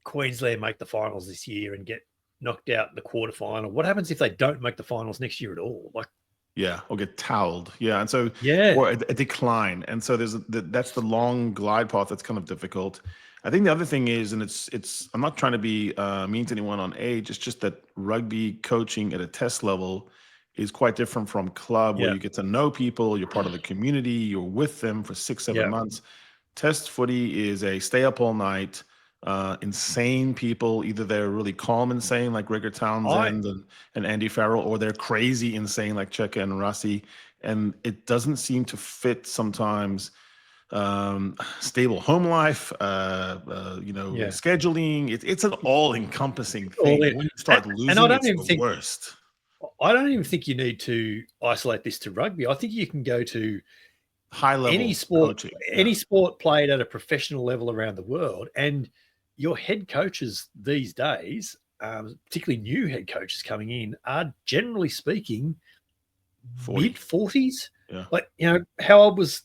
Queensland make the finals this year and get knocked out in the quarterfinal? What happens if they don't make the finals next year at all? Or get towelled. Yeah. And so, or a decline. And so that's the long glide path that's kind of difficult. I think the other thing is, and it's I'm not trying to be mean to anyone on age, it's just that rugby coaching at a test level is quite different from club, where you get to know people, you're part of the community, you're with them for 6-7 months. Test footy is a stay up all night, insane people. Either they're really calm insane like Gregor Townsend and Andy Farrell, or they're crazy insane like Cheka and Rassi. And it doesn't seem to fit sometimes stable home life, scheduling. It's an all-encompassing thing. When you start losing, it's the worst. I don't even think you need to isolate this to rugby. I think you can go to high level any sport, coaching. Any sport played at a professional level around the world, and your head coaches these days, particularly new head coaches coming in, are generally speaking mid-40s. Yeah. Like, how old was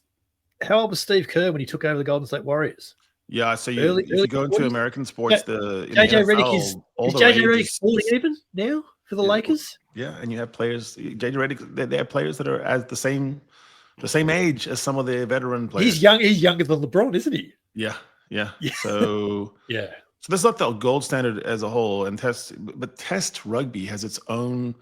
Steve Kerr when he took over the Golden State Warriors? Yeah, so if you go into American sports, JJ Redick is JJ Redick 40 even now for the Lakers? Yeah, and you have players. JJ Redick, they have players that are at the same age as some of the veteran players. He's young. He's younger than LeBron, isn't he? Yeah. So So that's not the gold standard as a whole. And test rugby has its own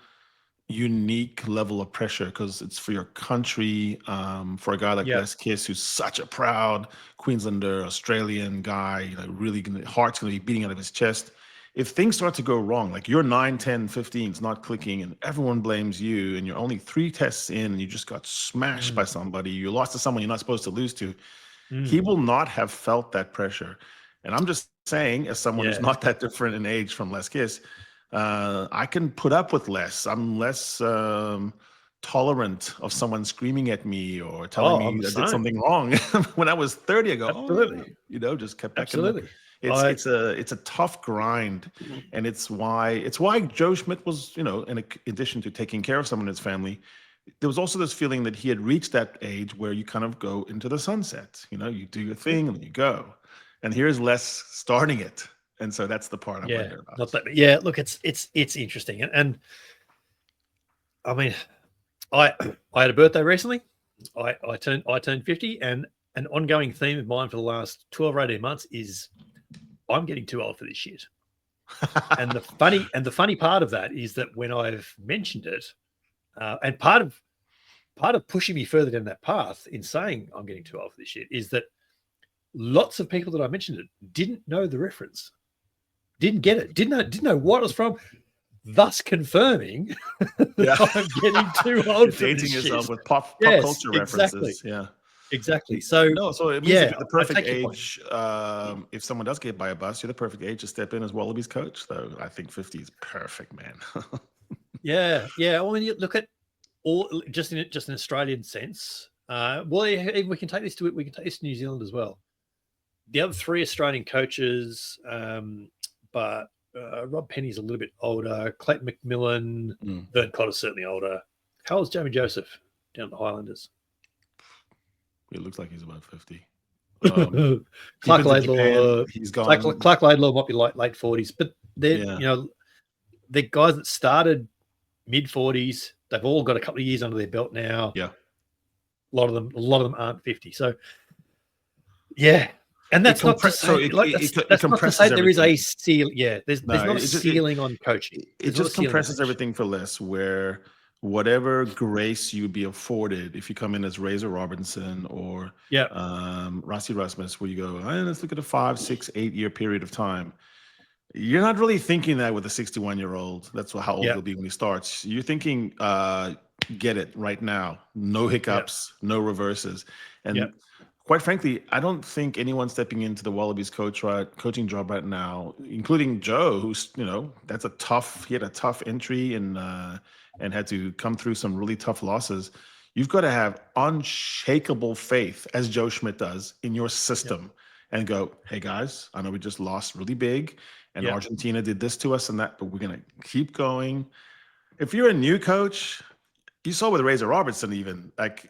unique level of pressure because it's for your country. For a guy like Les Kiss, who's such a proud Queenslander, Australian guy, really heart's gonna be beating out of his chest. If things start to go wrong, like you're 9, 10, 15, it's not clicking and everyone blames you and you're only 3 tests in and you just got smashed by somebody, you lost to someone you're not supposed to lose to, he will not have felt that pressure. And I'm just saying, as someone who's not that different in age from Les Kiss, I can put up with less. I'm less tolerant of someone screaming at me or telling me that I did something wrong. When I was 30, I go, absolutely. Just kept back. Absolutely. It's a tough grind, and it's why Joe Schmidt was, in addition to taking care of someone in his family, there was also this feeling that he had reached that age where you kind of go into the sunset. You do your thing and then you go. And here's Les starting it. And so that's the part I wonder about. Look, it's interesting. And I mean, I had a birthday recently. I turned 50, and an ongoing theme of mine for the last 12 or 18 months is I'm getting too old for this shit. And the funny part of that is that when I've mentioned it, and part of pushing me further down that path in saying I'm getting too old for this shit is that lots of people that I mentioned it didn't know the reference, didn't get it, didn't know what it was from, thus confirming that I'm getting too old for dating this yourself shit. with pop culture references. Yeah. Exactly. So it means you're the perfect age. If someone does get by a bus, you're the perfect age to step in as Wallabies coach. So I think 50 is perfect, man. Yeah. Well, when you look at all just in an Australian sense, we can take this to New Zealand as well. The other 3 Australian coaches, but Rob Penny's a little bit older. Clayton McMillan, Vern Cotter's certainly older. How old's Jamie Joseph down at the Highlanders? It looks like he's about 50. Clark Laidlaw, he's gone. Clark Laidlaw might be like late 40s, but they're they're guys that started mid 40s. They've all got a couple of years under their belt now. Yeah, a lot of them aren't 50. So and that's not to say, that's not to say there is a ceiling. Yeah, there's not a ceiling on coaching. It just compresses everything for less, where whatever grace you'd be afforded if you come in as Razor Robinson or Rassi Rasmus, where you go, let's look at a 5, 6, 8 year period of time. You're not really thinking that with a 61-year-old. That's how old he'll be when he starts. You're thinking, get it right now. No hiccups, no reverses. And quite frankly, I don't think anyone stepping into the Wallabies coaching job right now, including Joe, who's, he had a tough entry and had to come through some really tough losses. You've got to have unshakable faith, as Joe Schmidt does, in your system. and go, hey guys, I know we just lost really big and Argentina did this to us and that, but we're going to keep going. If you're a new coach, you saw with Razor Robertson even, like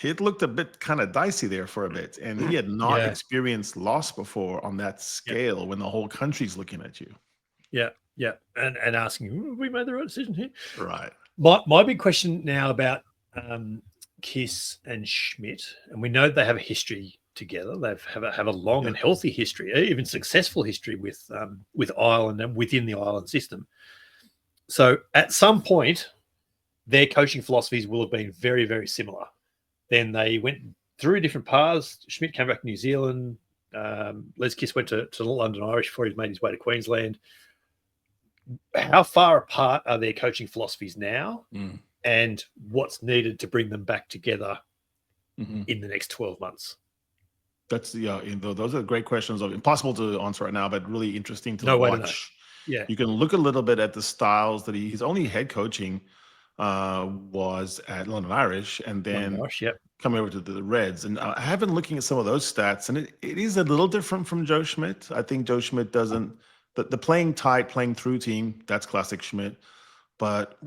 it looked a bit kind of dicey there for a bit. And he had not experienced loss before on that scale when the whole country's looking at you. Yeah. Yeah. And asking, we made the right decision here. Right. My big question now about Kiss and Schmidt, and we know they have a history together. They have a long and healthy history, even successful history with Ireland and within the Ireland system. So at some point, their coaching philosophies will have been very, very similar. Then they went through different paths. Schmidt came back to New Zealand. Les Kiss went to London Irish before he made his way to Queensland. How far apart are their coaching philosophies now? And what's needed to bring them back together in the next 12 months? That's those are great questions. Impossible to answer right now, but really interesting to watch. Yeah, you can look a little bit at the styles that he's only head coaching was at London Irish, and then coming over to the Reds. And I have been looking at some of those stats, and it is a little different from Joe Schmidt. I think Joe Schmidt doesn't the playing tight, playing through team. That's classic Schmidt, but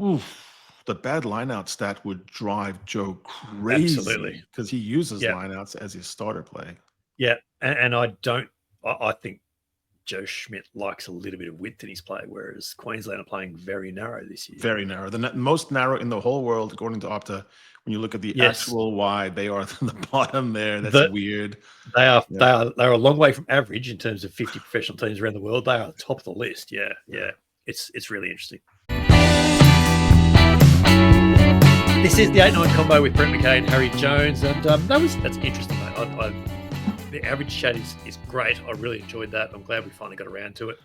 the bad lineout stat would drive Joe crazy because he uses lineouts as his starter play. Yeah, and I think Joe Schmidt likes a little bit of width in his play, whereas Queensland are playing very narrow this year. Very narrow. The most narrow in the whole world, according to Opta. When you look at the actual wide, they are the bottom there. That's weird. They are a long way from average in terms of 50 professional teams around the world. They are at the top of the list. Yeah. It's really interesting. This is the 8-9 combo with Brett McKay and Harry Jones, and that's interesting, mate. The average chat is great. I really enjoyed that. I'm glad we finally got around to it.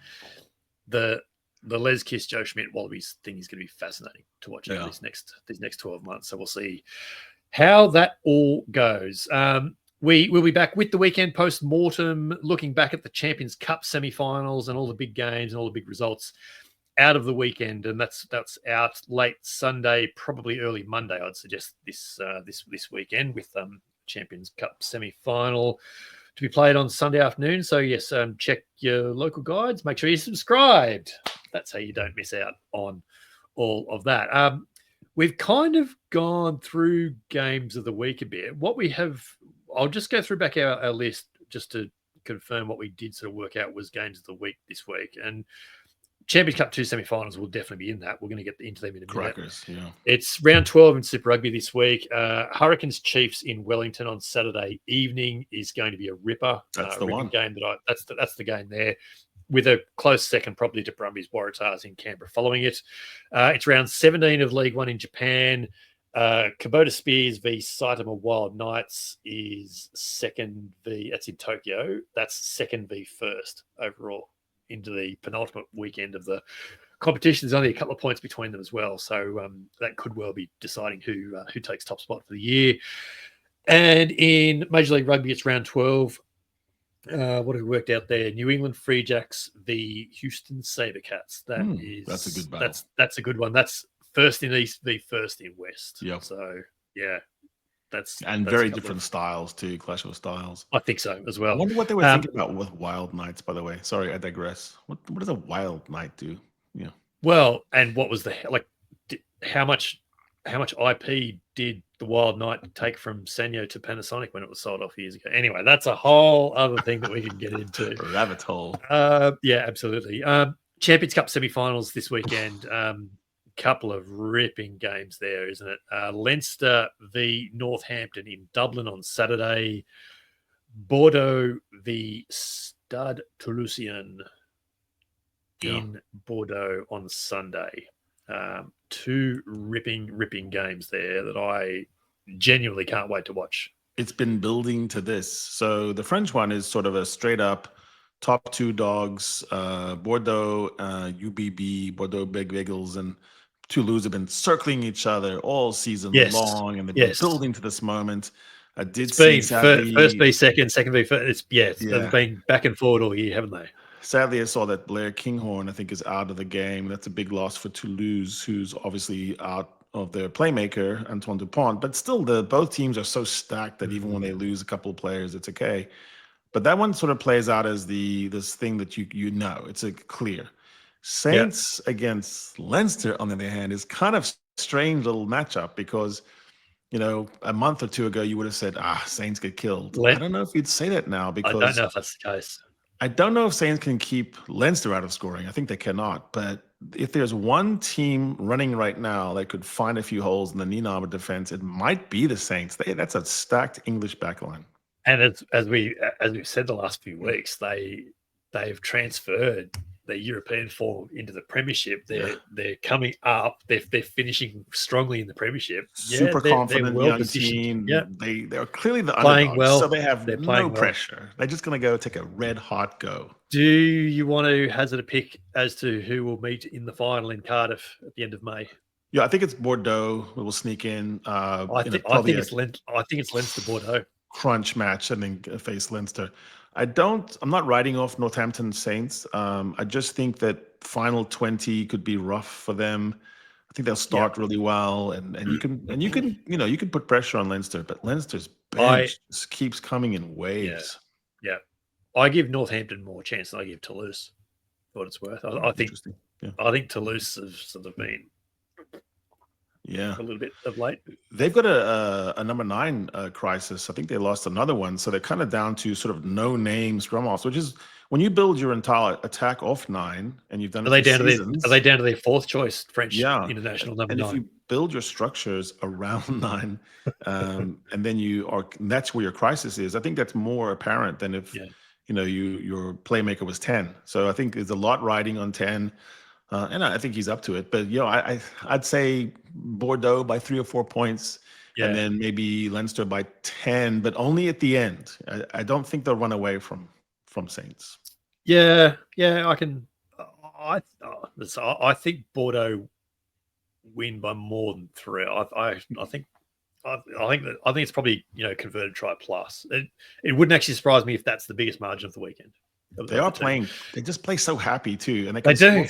The Les Kiss, Joe Schmidt, Wallabies thing is going to be fascinating to watch over these next 12 months. So we'll see how that all goes. We will be back with the weekend post-mortem, looking back at the Champions Cup semi-finals and all the big games and all the big results out of the weekend, and that's out late Sunday, probably early Monday. I'd suggest this weekend with Champions Cup semi-final to be played on Sunday afternoon. So yes, check your local guides. Make sure you're subscribed. That's how you don't miss out on all of that. We've kind of gone through games of the week a bit. What we have, I'll just go through back our list just to confirm what we did sort of work out was games of the week this week. And Champions Cup 2 semi-finals will definitely be in that. We're going to get into them in a minute. Crackers, yeah. It's round 12 in Super Rugby this week. Hurricanes Chiefs in Wellington on Saturday evening is going to be a ripper. That's the one game that's the game there, with a close second probably to Brumbies Waratahs in Canberra following it. It's round 17 of League One in Japan. Kubota Spears v Saitama Wild Knights is second v. That's in Tokyo. That's second v first overall into the penultimate weekend of the competition. There's only a couple of points between them as well, so that could well be deciding who takes top spot for the year. And in Major League Rugby, it's round 12. What have we worked out there? New England Free Jacks v Houston Sabercats. That's a good battle. That's a good one. That's first in East v first in West. Yeah. So yeah. That's very different styles too, clash of styles. I think so as well. I wonder what they were thinking about with Wild Knights, by the way. Sorry, I digress. What does a Wild Knight do? Yeah. Well, and what was how much IP did the Wild Knight take from Sanyo to Panasonic when it was sold off years ago? Anyway, that's a whole other thing that we can get into. Rabbit hole. Yeah, absolutely. Champions Cup semi-finals this weekend. Couple of ripping games there, isn't it? Leinster v Northampton in Dublin on Saturday. Bordeaux v Stade Toulousain in Bordeaux on Sunday. Two ripping games there that I genuinely can't wait to watch. It's been building to this. So the French one is sort of a straight up top two dogs. Bordeaux, UBB, Bordeaux Big Bagels, and Toulouse have been circling each other all season long, and they've been building to this moment. It's been first v second, second v first. They've been back and forward all year, haven't they? Sadly, I saw that Blair Kinghorn, I think, is out of the game. That's a big loss for Toulouse, who's obviously out of their playmaker, Antoine Dupont. But still, both teams are so stacked that even when they lose a couple of players, it's okay. But that one sort of plays out as this thing that you know, it's clear. Saints against Leinster, on the other hand, is kind of strange little matchup because, a month or two ago, you would have said, Saints get killed. I don't know if you'd say that now because I don't know if that's the case. I don't know if Saints can keep Leinster out of scoring. I think they cannot. But if there's one team running right now that could find a few holes in the Ninawa defense, it might be the Saints. That's a stacked English backline. And as we've said the last few weeks, they've transferred their European form into the Premiership. They're coming up. They're finishing strongly in the Premiership. Super confident well young positioned. team. They're clearly the playing underdogs, well. so they have no pressure. Well. They're just going to go take a red hot go. Do you want to hazard a pick as to who will meet in the final in Cardiff at the end of May? Yeah, I think it's Bordeaux who will sneak in. I think it's Leinster Bordeaux. Crunch match, I think, face Leinster. I'm not writing off Northampton Saints. I just think that final 20 could be rough for them. I think they'll start really well, and you can put pressure on Leinster, but Leinster's bench just keeps coming in waves. Yeah. I give Northampton more chance than I give Toulouse, for what it's worth. I think Toulouse have sort of been a little bit of late. They've got a number 9 crisis. I think they lost another one, so they're kind of down to sort of no-name scrum-offs, which is when you build your entire attack off 9 and you've done are they down to their fourth choice French international number 9? If you build your structures around 9, and then that's where your crisis is. I think that's more apparent than if your playmaker was 10. So I think there's a lot riding on 10. And I think he's up to it. But, I'd say Bordeaux by 3 or 4 points, and then maybe Leinster by 10, but only at the end. I don't think they'll run away from Saints. Yeah, I can. I think Bordeaux win by more than 3. I think it's probably converted try plus. It wouldn't actually surprise me if that's the biggest margin of the weekend. They are playing. They just play so happy too, and they do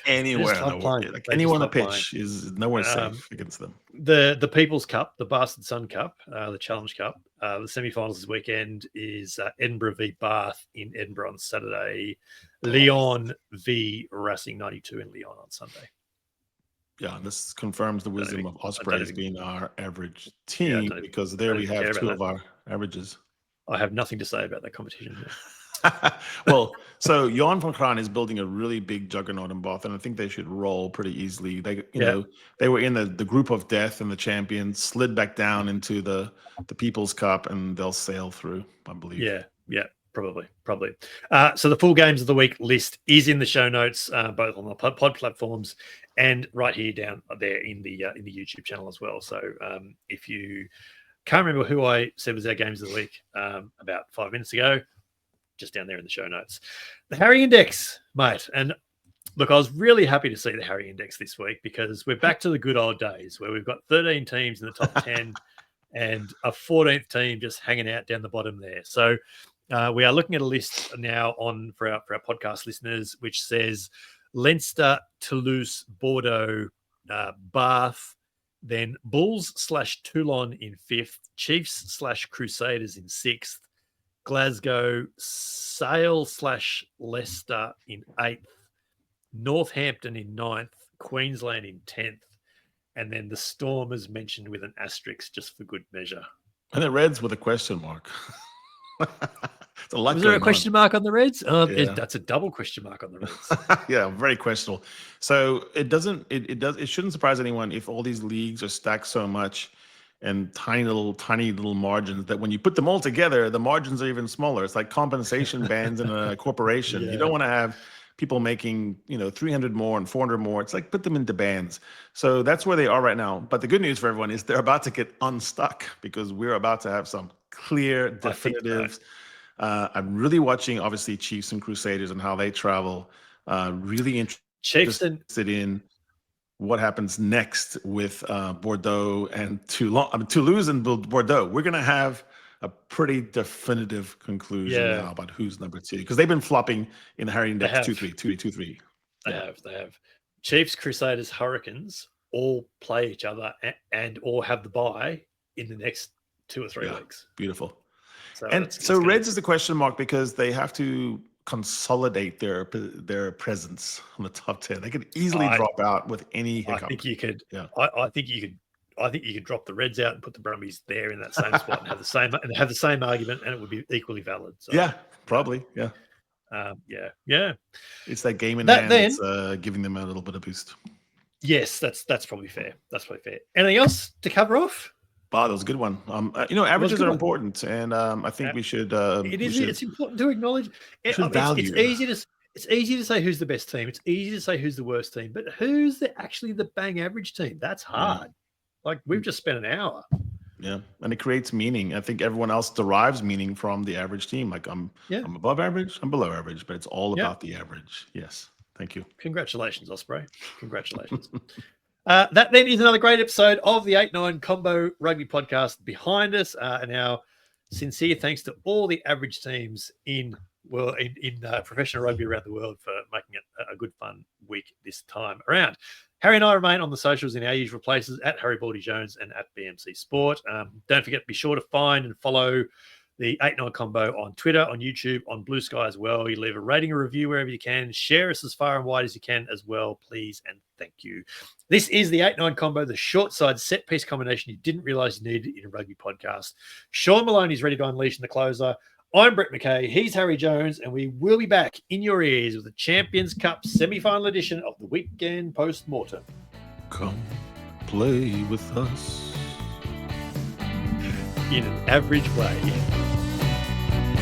anywhere in the world. Like anyone on the pitch is nowhere safe against them. The People's Cup, the Bastard Sun Cup, the Challenge Cup, the semi-finals this weekend is Edinburgh v Bath in Edinburgh on Saturday, Lyon v Racing 92 in Lyon on Sunday. Yeah, this confirms the wisdom of Ospreys being our average team because there we have 2 of our averages. I have nothing to say about that competition. Well, so Johan van Kraan is building a really big juggernaut in Bath, and I think they should roll pretty easily. They were in the group of death and the champions, slid back down into the People's Cup, and they'll sail through, I believe. Yeah, probably. So the full games of the week list is in the show notes, both on the pod platforms and right here down there in the YouTube channel as well. So if you can't remember who I said was our games of the week about 5 minutes ago, just down there in the show notes. The Harry Index, mate. And look, I was really happy to see the Harry Index this week because we're back to the good old days where we've got 13 teams in the top 10 and a 14th team just hanging out down the bottom there. So we are looking at a list now for our podcast listeners, which says Leinster, Toulouse, Bordeaux, Bath, then Bulls/Toulon in 5th, Chiefs/Crusaders in 6th, Glasgow, Sale/Leicester in 8th, Northampton in 9th, Queensland in 10th, and then the Storm is mentioned with an asterisk just for good measure. And the Reds with a question mark. Was there a question mark on the Reds? That's a double question mark on the Reds. Yeah, very questionable. So it shouldn't surprise anyone if all these leagues are stacked so much and tiny little margins that when you put them all together, the margins are even smaller. It's like compensation bands in a corporation. You don't want to have people making 300 more and 400 more. It's like put them into bands. So that's where they are right now. But the good news for everyone is they're about to get unstuck because we're about to have some clear definitives. I'm really watching obviously Chiefs and Crusaders and how they travel. Really interested in what happens next with Bordeaux and Toulouse and Bordeaux. We're going to have a pretty definitive conclusion now about who's number 2 because they've been flopping in the Harry Index 2-3, 2-3. They have. Chiefs, Crusaders, Hurricanes all play each other and or have the bye in the next 2 or 3 weeks. Beautiful. So Reds is the question mark because they have to consolidate their presence on the top 10. They could easily drop out with any hiccup. I think you could. Yeah. I think you could drop the Reds out and put the Brumbies there in that same spot and have the same argument, and it would be equally valid. So, yeah, probably. Yeah. Yeah. It's that game in hand that's giving them a little bit of boost. Yes, that's probably fair. Anything else to cover off? Wow, that was a good one. Averages are important, and I think we should. It's important to acknowledge. It's easy to say who's the best team. It's easy to say who's the worst team, but who's actually the bang average team? That's hard. Yeah. Like we've just spent an hour. Yeah, and it creates meaning. I think everyone else derives meaning from the average team. Like I'm above average, I'm below average, but it's all about the average. Yes, thank you. Congratulations, Osprey. Congratulations. That then is another great episode of the 8-9 Combo Rugby Podcast behind us. And our sincere thanks to all the average teams in professional rugby around the world for making it a good fun week this time around. Harry and I remain on the socials in our usual places at Harry Baldy Jones and at BMC Sport. Don't forget, be sure to find and follow the 8-9 Combo on Twitter, on YouTube, on Blue Sky as well. You leave a rating or review wherever you can. Share us as far and wide as you can as well, please, and thank you. This is the 8-9 Combo, the short side set piece combination you didn't realize you needed in a rugby podcast. Sean Maloney's ready to unleash in the closer. I'm Brett McKay. He's Harry Jones, and we will be back in your ears with the Champions Cup semi-final edition of the Weekend Post-Mortem. Come play with us. In an average way.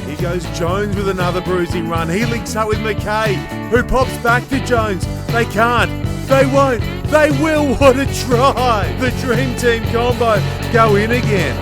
Here goes Jones with another bruising run. He links up with McKay, who pops back to Jones. They can't. They won't. They will. What a try. The Dream Team Combo go in again.